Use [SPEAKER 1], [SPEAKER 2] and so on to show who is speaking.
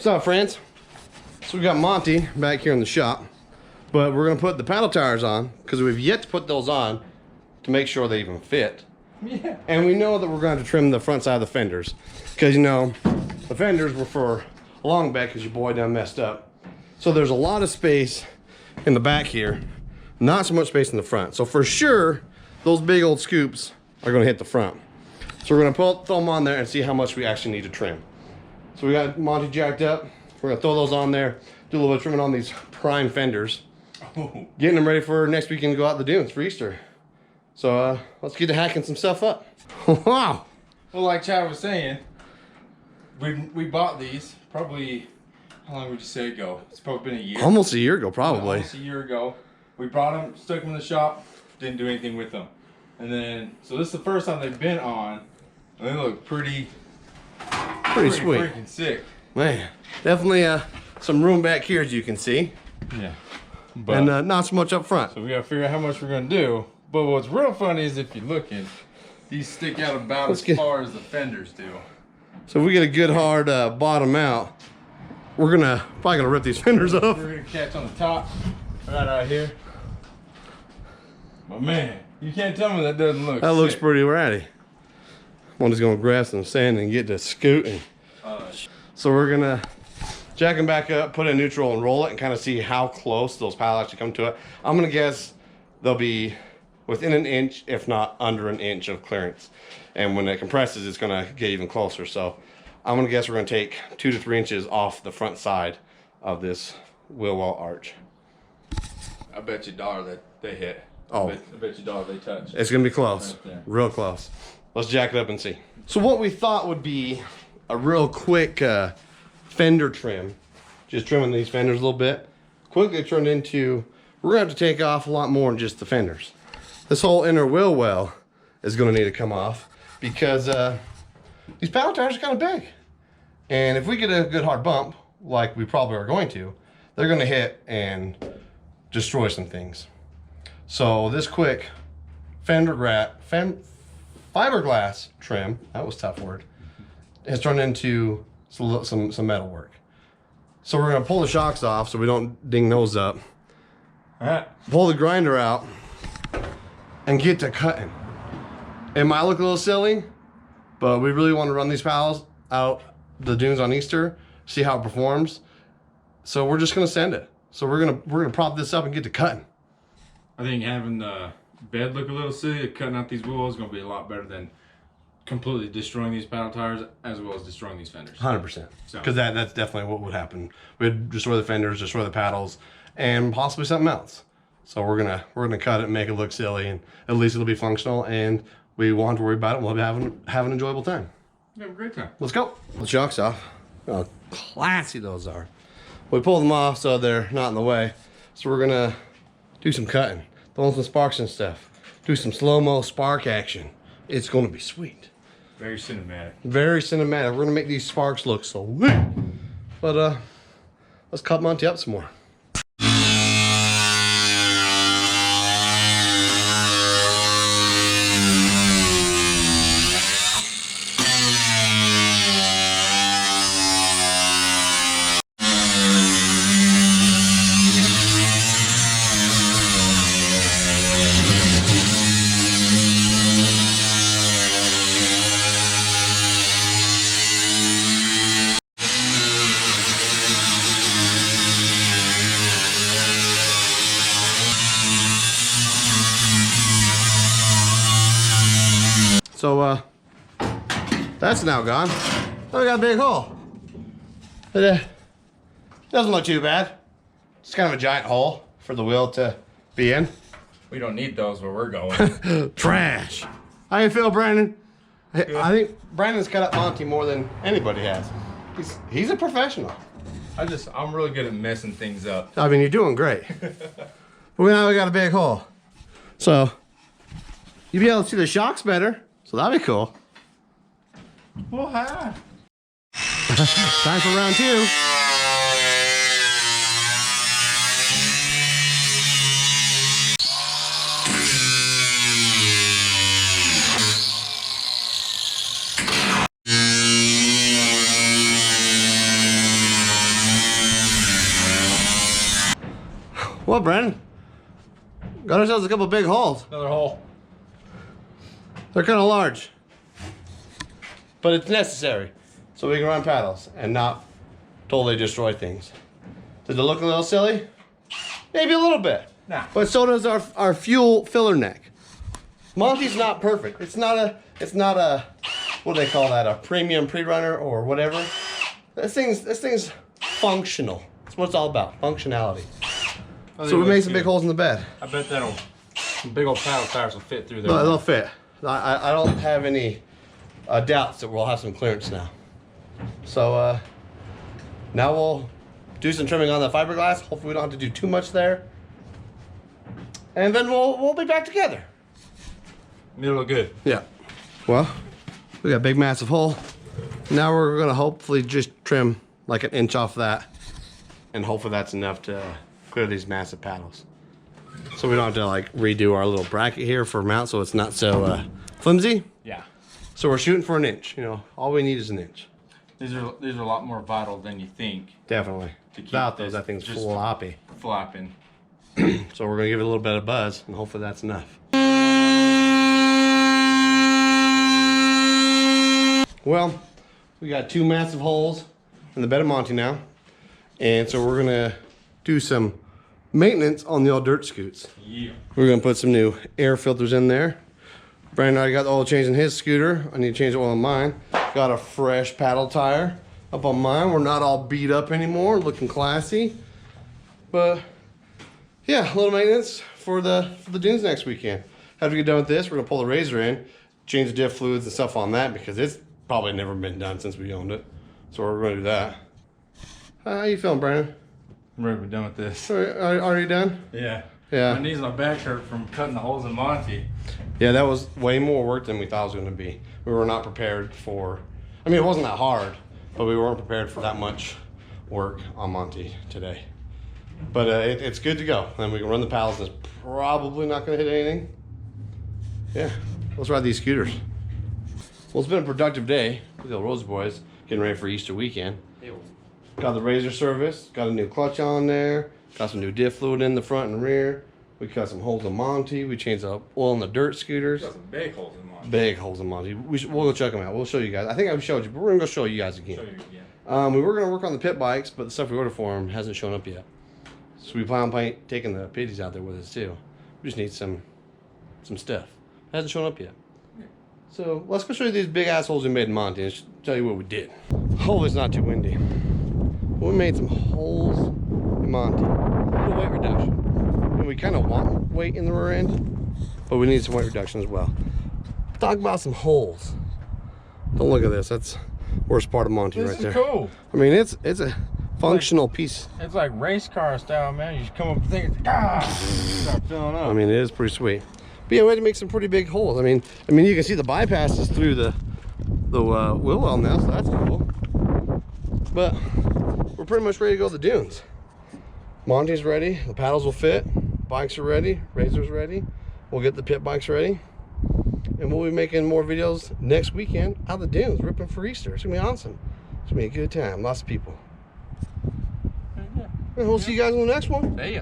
[SPEAKER 1] What's up, friends? So we got Monty back here in the shop, but we're gonna put the paddle tires on because we've yet to put those on to make sure they even fit.
[SPEAKER 2] Yeah.
[SPEAKER 1] And we know that we're going to trim the front side of the fenders because, you know, the fenders were for a long back because your boy done messed up. So there's a lot of space in the back here, not so much space in the front. So for sure, those big old scoops are going to hit the front. So we're going to throw them on there and see how much we actually need to trim. So we got Monty jacked up. We're going to throw those on there, do a little bit of trimming on these prime fenders.
[SPEAKER 2] Oh.
[SPEAKER 1] Getting them ready for next weekend to go out the dunes for Easter. So let's get to hacking some stuff up. Wow.
[SPEAKER 2] Well, like Chad was saying, we bought these probably, how long would you say ago? It's probably been a year.
[SPEAKER 1] Almost a year ago, probably.
[SPEAKER 2] Almost a year ago. We brought them, stuck them in the shop, didn't do anything with them. And then, so this is the first time they've been on, and they look pretty
[SPEAKER 1] sweet.
[SPEAKER 2] Freaking sick.
[SPEAKER 1] Man, definitely some room back here, as you can see.
[SPEAKER 2] Yeah. But,
[SPEAKER 1] and not so much up front.
[SPEAKER 2] So we gotta figure out how much we're gonna do. But what's real funny is if you're looking, these stick out about as far as the fenders do.
[SPEAKER 1] So if we get a good hard bottom out, we're probably gonna rip these fenders off.
[SPEAKER 2] We're gonna catch on the top, right out here. But man, you can't tell me that doesn't look
[SPEAKER 1] That
[SPEAKER 2] sick.
[SPEAKER 1] looks pretty ratty. One is gonna grab some sand and get to scooting. So we're gonna jack them back up, put it in neutral and roll it and kind of see how close those paddles actually come to it. I'm gonna guess they'll be within an inch, if not under an inch of clearance. And when it compresses, it's gonna get even closer. So I'm gonna guess we're gonna take 2 to 3 inches off the front side of this wheel well arch.
[SPEAKER 2] I bet you $1 that they hit.
[SPEAKER 1] Oh.
[SPEAKER 2] I bet you $1 they touch.
[SPEAKER 1] It's gonna be close,
[SPEAKER 2] right there.
[SPEAKER 1] Real close. Let's jack it up and see. So what we thought would be a real quick fender trim, just trimming these fenders a little bit, quickly turned into, we're gonna have to take off a lot more than just the fenders. This whole inner wheel well is gonna need to come off because these paddle tires are kind of big. And if we get a good hard bump, like we probably are going to, they're gonna hit and destroy some things. So this quick fiberglass trim, that was a tough word, has turned into some metal work. So we're gonna pull the shocks off so we don't ding those up.
[SPEAKER 2] All right.
[SPEAKER 1] Pull the grinder out and get to cutting. It might look a little silly, but we really want to run these paddles out the dunes on Easter, see how it performs. So we're just gonna send it. So we're gonna prop this up and get to cutting.
[SPEAKER 2] I think having the bed look a little silly, cutting out these wheels is gonna be a lot better than completely destroying these paddle tires as well as destroying these fenders.
[SPEAKER 1] 100%.
[SPEAKER 2] So.
[SPEAKER 1] Because that's definitely what would happen. We'd destroy the fenders, destroy the paddles, and possibly something else. So we're gonna cut it and make it look silly, and at least it'll be functional, and we won't have to worry about it. We'll be have an enjoyable time.
[SPEAKER 2] Have a great time.
[SPEAKER 1] Let's go. The shocks off. Oh, classy those are. We pull them off so they're not in the way. So we're gonna do some cutting, throw some sparks and stuff, do some slow-mo spark action. It's gonna be sweet.
[SPEAKER 2] Very cinematic.
[SPEAKER 1] Very cinematic. We're gonna make these sparks look so sweet. But let's cut Monty up some more. So that's now gone. Oh, we got a big hole. It doesn't look too bad. It's kind of a giant hole for the wheel to be in.
[SPEAKER 2] We don't need those where we're going.
[SPEAKER 1] Trash. How you feel, Brandon? I think Brandon's cut up Monty more than anybody has. He's a professional.
[SPEAKER 2] I'm really good at messing things up.
[SPEAKER 1] I mean, you're doing great. But now we got a big hole. So you'll be able to see the shocks better. So that'd be cool.
[SPEAKER 2] Well, hi.
[SPEAKER 1] Time for round 2. Well, Brandon, got ourselves a couple big holes.
[SPEAKER 2] Another hole.
[SPEAKER 1] They're kind of large, but it's necessary so we can run paddles and not totally destroy things. Does it look a little silly? Maybe a little bit.
[SPEAKER 2] Nah.
[SPEAKER 1] But so does our fuel filler neck. Monty's not perfect. It's not a what do they call that? A premium pre-runner or whatever. This thing's functional. That's what it's all about. Functionality. So we made some big holes in the bed.
[SPEAKER 2] I bet some big old paddle tires will fit through there.
[SPEAKER 1] No, they'll fit. I don't have any doubts that we'll have some clearance now. So now we'll do some trimming on the fiberglass. Hopefully we don't have to do too much there. And then we'll be back together.
[SPEAKER 2] It'll look good.
[SPEAKER 1] Yeah. Well, we got a big massive hole. Now we're gonna hopefully just trim like an inch off that. And hopefully that's enough to clear these massive paddles. So we don't have to like redo our little bracket here for mount so it's not so flimsy.
[SPEAKER 2] Yeah.
[SPEAKER 1] So we're shooting for an inch, you know, all we need is an inch.
[SPEAKER 2] These are a lot more vital than you think.
[SPEAKER 1] Definitely. Without those, that thing's
[SPEAKER 2] just
[SPEAKER 1] floppy.
[SPEAKER 2] Flapping.
[SPEAKER 1] So we're gonna give it a little bit of buzz and hopefully that's enough. Well, we got two massive holes in the bed of Monty now. And so we're gonna do some maintenance on the old dirt scoots.
[SPEAKER 2] Yeah.
[SPEAKER 1] We're gonna put some new air filters in there. Brandon already got the oil change in his scooter. I need to change the oil on mine. Got a fresh paddle tire up on mine. We're not all beat up anymore, looking classy. But yeah, a little maintenance for the dunes next weekend. After we get done with this, we're gonna pull the razor in, change the diff fluids and stuff on that because it's probably never been done since we owned it. So we're gonna do that. How you feeling, Brandon?
[SPEAKER 2] I'm ready to be done with this.
[SPEAKER 1] Are you done?
[SPEAKER 2] Yeah.
[SPEAKER 1] Yeah.
[SPEAKER 2] My knees and my back hurt from cutting the holes in Monty.
[SPEAKER 1] Yeah, that was way more work than we thought it was going to be. We were not prepared for, I mean, it wasn't that hard, but we weren't prepared for that much work on Monty today. But it's good to go. And we can run the paddles and it's probably not going to hit anything. Yeah, let's ride these scooters. Well, it's been a productive day with the Rose Boys getting ready for Easter weekend. Got the razor service, got a new clutch on there, got some new diff fluid in the front and rear. We cut some holes in Monty. We changed the oil in the dirt scooters.
[SPEAKER 2] Got some big holes in Monty.
[SPEAKER 1] Big holes in Monty. We'll go check them out. We'll show you guys. I think I've showed you, but we're gonna go show you guys again.
[SPEAKER 2] Show you again.
[SPEAKER 1] We were gonna work on the pit bikes, but the stuff we ordered for them hasn't shown up yet. So we plan on taking the pitties out there with us too. We just need some stuff. It hasn't shown up yet. Yeah. So let's go show you these big assholes we made in Monty and tell you what we did. Hopefully it's not too windy. We made some holes in Monty. A little weight reduction. And we kind of want weight in the rear end, but we need some weight reduction as well. Talk about some holes. Don't look at this. That's the worst part of Monty right there.
[SPEAKER 2] This is cool.
[SPEAKER 1] I mean, it's a functional piece.
[SPEAKER 2] It's like race car style, man. You just come up and think, start filling up.
[SPEAKER 1] I mean, it is pretty sweet. But yeah, we had to make some pretty big holes. I mean, you can see the bypasses through the wheel well now, so that's cool. But we're pretty much ready to go to the dunes. Monty's ready. The paddles will fit. Bikes are ready. Razor's ready. We'll get the pit bikes ready. And we'll be making more videos next weekend out of the dunes, ripping for Easter. It's going to be awesome. It's going to be a good time. Lots of people. And we'll see you guys on the next one.
[SPEAKER 2] See ya.